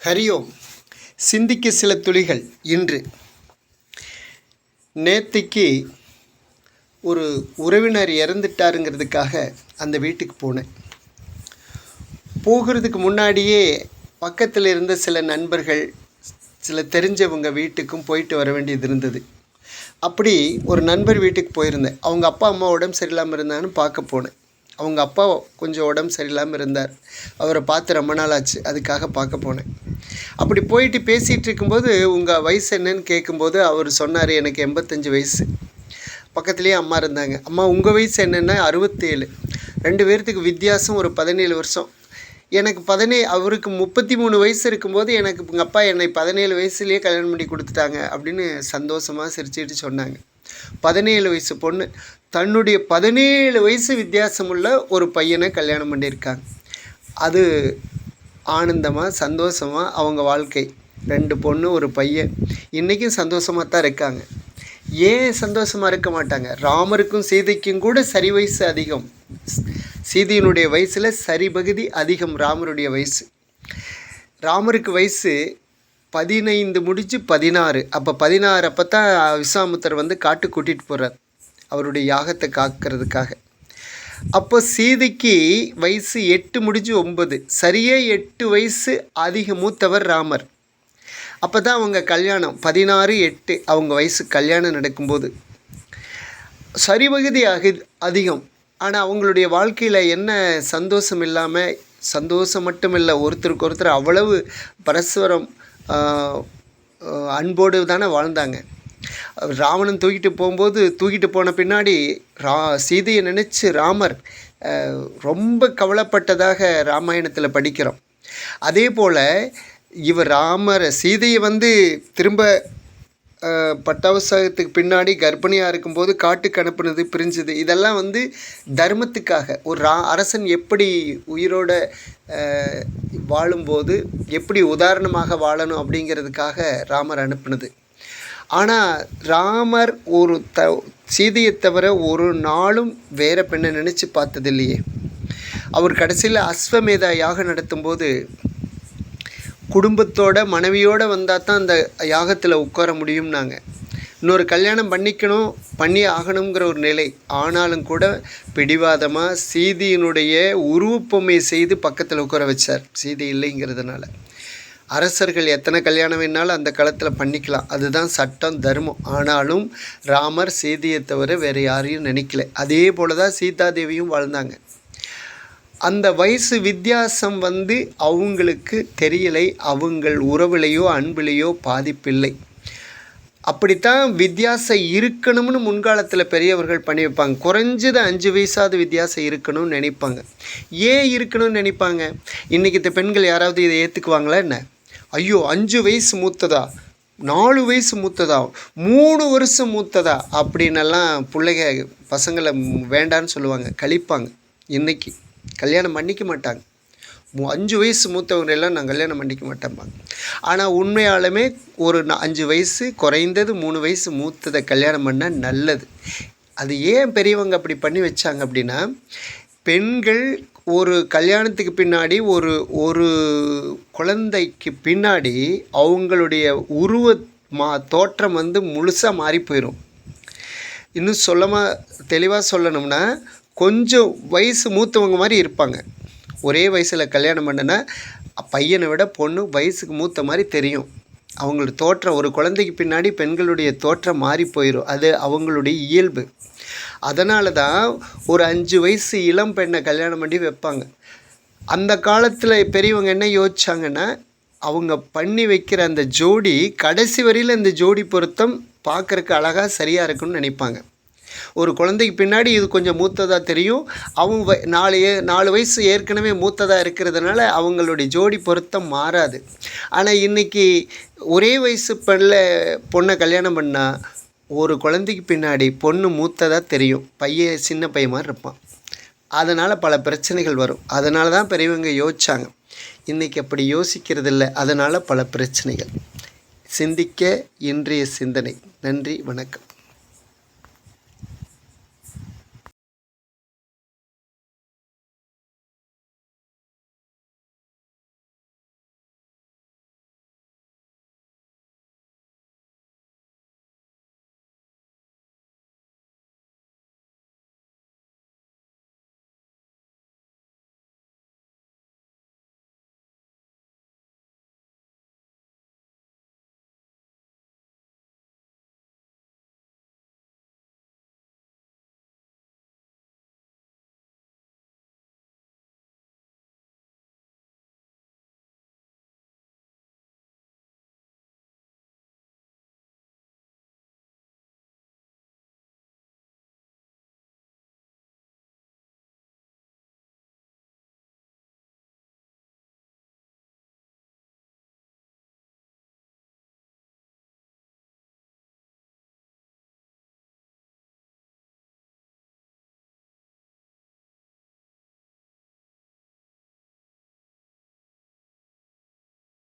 ஹரியோம். சிந்திக்க சில துளிகள். இன்று நேத்திக்கு ஒரு உறவினர் இறந்துட்டாருங்கிறதுக்காக அந்த வீட்டுக்கு போனேன். போகிறதுக்கு முன்னாடியே பக்கத்தில் இருந்த சில நண்பர்கள், சில தெரிஞ்சவங்க வீட்டுக்கும் போயிட்டு வர வேண்டியது இருந்தது. அப்படி ஒரு நண்பர் வீட்டுக்கு போயிருந்தேன். அவங்க அப்பா அம்மா உடம்பு சரியில்லாமல் இருந்தாங்கன்னு பார்க்க போனேன். அவங்க அப்பா கொஞ்சம் உடம்பு சரியில்லாமல் இருந்தார். அவரை பார்த்து ரொம்ப நாள் ஆச்சு, அதுக்காக பார்க்க போனேன். அப்படி போயிட்டு பேசிகிட்டு இருக்கும்போது, உங்கள் வயசு என்னன்னு கேட்கும்போது அவர் சொன்னார், எனக்கு 85 வயசு. பக்கத்துலேயே அம்மா இருந்தாங்க. அம்மா உங்கள் வயசு என்னென்னா 67. 2 பேர்த்துக்கு வித்தியாசம் ஒரு 17 வருஷம். எனக்கு அவருக்கு 33 வயசு இருக்கும்போது எனக்கு எங்கள் அப்பா என்னை 17 வயசுலேயே கல்யாணம் பண்ணி கொடுத்துட்டாங்க அப்படின்னு சந்தோஷமாக சிரிச்சுட்டு சொன்னாங்க. 17 வயசு பொண்ணு தன்னுடைய 17 வயசு வித்தியாசமுள்ள ஒரு பையனை கல்யாணம் பண்ணியிருக்காங்க. அது ஆனந்தமாக சந்தோஷமாக அவங்க வாழ்க்கை. 2 பொண்ணு ஒரு பையன் இன்றைக்கும் சந்தோஷமாக தான் இருக்காங்க. ஏன் சந்தோஷமாக இருக்க மாட்டாங்க? ராமருக்கும் சீதைக்கும் கூட சரி வயசு அதிகம். சீதையினுடைய வயசில் சரி பகுதி அதிகம் ராமருடைய வயசு. ராமருக்கு வயசு 15 முடிச்சு 16. அப்போ 16 அப்போ தான் விஸ்வாமித்திரர் வந்து காட்டு கூட்டிகிட்டு போகிறார் அவருடைய யாகத்தை காக்கிறதுக்காக. அப்போ சீதைக்கு வயசு 8 முடிஞ்சு 9. சரியே 8 வயசு அதிக மூத்தவர் ராமர். அப்போ தான் அவங்க கல்யாணம் 16-8 அவங்க வயசு கல்யாணம் நடக்கும்போது சரிவகுதி அதிகம். ஆனால் அவங்களுடைய வாழ்க்கையில் என்ன சந்தோஷம் இல்லாமல், சந்தோஷம் மட்டும் இல்லை, ஒருத்தருக்கு ஒருத்தர் அவ்வளவு பரஸ்பரம் அன்போடு தானே வாழ்ந்தாங்க. ராவணன் தூக்கிட்டு போன பின்னாடி சீதையை நினச்சி ராமர் ரொம்ப கவலைப்பட்டதாக ராமாயணத்தில் படிக்கிறோம். அதே போல் இவர் சீதையை வந்து திரும்ப பட்டாபிஷேகத்துக்கு பின்னாடி கர்ப்பிணியாக இருக்கும்போது காட்டுக்கு அனுப்புனது, பிரிஞ்சுது, இதெல்லாம் வந்து தர்மத்துக்காக. ஒரு அரசன் எப்படி உயிரோட வாழும்போது எப்படி உதாரணமாக வாழணும் அப்படிங்கிறதுக்காக ராமர் அனுப்புனது. ஆனால் ராமர் சீதையை தவிர ஒரு நாளும் வேறு பெண்ணை நினச்சி பார்த்தது இல்லையே. அவர் கடைசியில் அஸ்வமேதா யாகம் நடத்தும்போது குடும்பத்தோட மனைவியோடு வந்தால் தான் அந்த யாகத்தில் உட்கார முடியும்னாங்க. இன்னொரு கல்யாணம் பண்ணி ஆகணுங்கிற ஒரு நிலை. ஆனாலும் கூட பிடிவாதமாக சீதையினுடைய உருவப்பொம்மை செய்து பக்கத்தில் உட்கார வச்சார், சீதை இல்லைங்கிறதுனால. அரசர்கள் எத்தனை கல்யாணம் வேணாலும் அந்த காலத்தில் பண்ணிக்கலாம், அதுதான் சட்டம், தர்மம். ஆனாலும் ராமர் சீதையை தவிர வேறு யாரையும் நினைக்கல. அதே போல் தான் சீதாதேவியும் வாழ்ந்தாங்க. அந்த வயசு வித்தியாசம் வந்து அவங்களுக்கு தெரியலை. அவங்கள் உறவுலையோ அன்பிலையோ பாதிப்பில்லை. அப்படித்தான் வித்தியாசம் இருக்கணும்னு முன்காலத்தில் பெரியவர்கள் பண்ணி வைப்பாங்க. குறைஞ்சது 5 வயசாவது வித்தியாசம் இருக்கணும்னு நினைப்பாங்க. ஏன் இருக்கணும்னு நினைப்பாங்க? இன்றைக்கி இந்த பெண்கள் யாராவது இதை ஏற்றுக்குவாங்களா என்ன? ஐயோ 5 வயசு மூத்ததா, 4 வயசு மூத்ததா, 3 வருஷம் மூத்ததா அப்படின்னெல்லாம் பிள்ளைங்க பசங்களை வேண்டான்னு சொல்லுவாங்க, கழிப்பாங்க. இன்றைக்கி கல்யாணம் பண்ணிக்க மாட்டாங்க. 5 வயசு மூத்தவங்களெல்லாம் நான் கல்யாணம் பண்ணிக்க மாட்டேன்பாங்க. ஆனால் உண்மையாலுமே ஒரு 5 வயசு குறைந்தது 3 வயசு மூத்ததை கல்யாணம் பண்ணால் நல்லது. அது ஏன் பெரியவங்க அப்படி பண்ணி வச்சாங்க அப்படின்னா, பெண்கள் ஒரு கல்யாணத்துக்கு பின்னாடி ஒரு குழந்தைக்கு பின்னாடி அவங்களுடைய தோற்றம் வந்து முழுசாக மாறி போயிடும். இன்னும் தெளிவாக சொல்லணும்னா, கொஞ்சம் வயசு மூத்தவங்க மாதிரி இருப்பாங்க. ஒரே வயசில் கல்யாணம் பண்ணுனா பையனை விட பொண்ணு வயசுக்கு மூத்த மாதிரி தெரியும். அவங்களோட தோற்றம் ஒரு குழந்தைக்கு பின்னாடி பெண்களுடைய தோற்றம் மாறி போயிடும். அது அவங்களுடைய இயல்பு. அதனால தான் ஒரு 5 வயசு இளம் பெண்ணை கல்யாணம் பண்ணி வைப்பாங்க. அந்த காலத்தில் பெரியவங்க என்ன யோசிச்சாங்கன்னா, அவங்க பண்ணி வைக்கிற அந்த ஜோடி கடைசி வரையில் அந்த ஜோடி பொருத்தம் பார்க்குறக்கு அழகாக சரியாக இருக்குன்னு நினைப்பாங்க. ஒரு குழந்தைக்கு பின்னாடி இது கொஞ்சம் மூத்ததாக தெரியும். அவங்க 4 வயசு ஏற்கனவே மூத்ததாக இருக்கிறதுனால அவங்களுடைய ஜோடி பொருத்தம் மாறாது. ஆனால் இன்றைக்கி ஒரே வயசு பொண்ணை கல்யாணம் பண்ணால் ஒரு குழந்தைக்கு பின்னாடி பொண்ணு மூத்ததாக தெரியும், பையன் சின்ன பையன் மாதிரி இருப்பான். அதனால் பல பிரச்சனைகள் வரும். அதனால தான் பெரியவங்க யோசித்தாங்க. இன்றைக்கி அப்படி யோசிக்கிறது இல்லை. அதனால் பல பிரச்சனைகள். சிந்திக்க இன்றைய சிந்தனை. நன்றி, வணக்கம்.